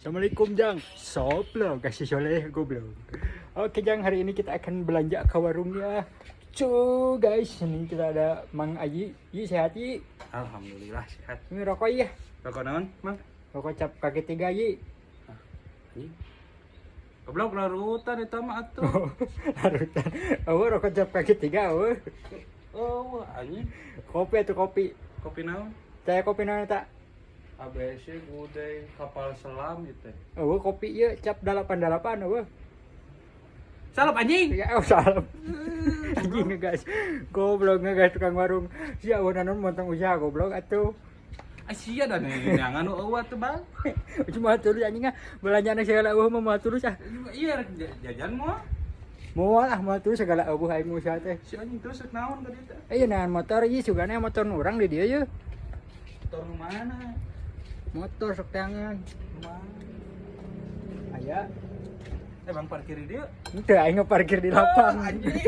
Assalamualaikum Jang. Soplo kasih soleh goblok. Oke Jang, hari ini kita akan belanja ke warungnya. Guys, ini kita ada Mang Aji. Yi sehat Yi. Alhamdulillah sehat. Ini rokok ya. Rokok naon, Mang? Rokok cap kaki 3 Yi. Anjing. Goblok larutan eta mah atuh. Harutan. Oh, rokok cap kaki 3 oh. Oh, anjing. Kopi atau kopi. Kopi naon? Saya kopi naon tak? ABC gudeg kapal selam gitu. Oh, kopi ya cap 88 oh. Salam anjing. Ya, oh salam. Anjing guys. Goblok guys tukang warung. Sia naon montong usaha goblok atuh. Asia dan yang anu eueuh teh, Bang. Cuma terus anjing belanjana segala eueuh mah terus ah. Iya jajan mah. Moal ah mah terus segala eueuh aing usaha teh. Si anjing terus naon tadi teh? Iya nahan motor ieu sugana motor urang di dieu ye. Motor mana? Motor sok tangan. Mana? Aya. Bang parkir di dia. Henteu aing parkir di lapang. Anjing.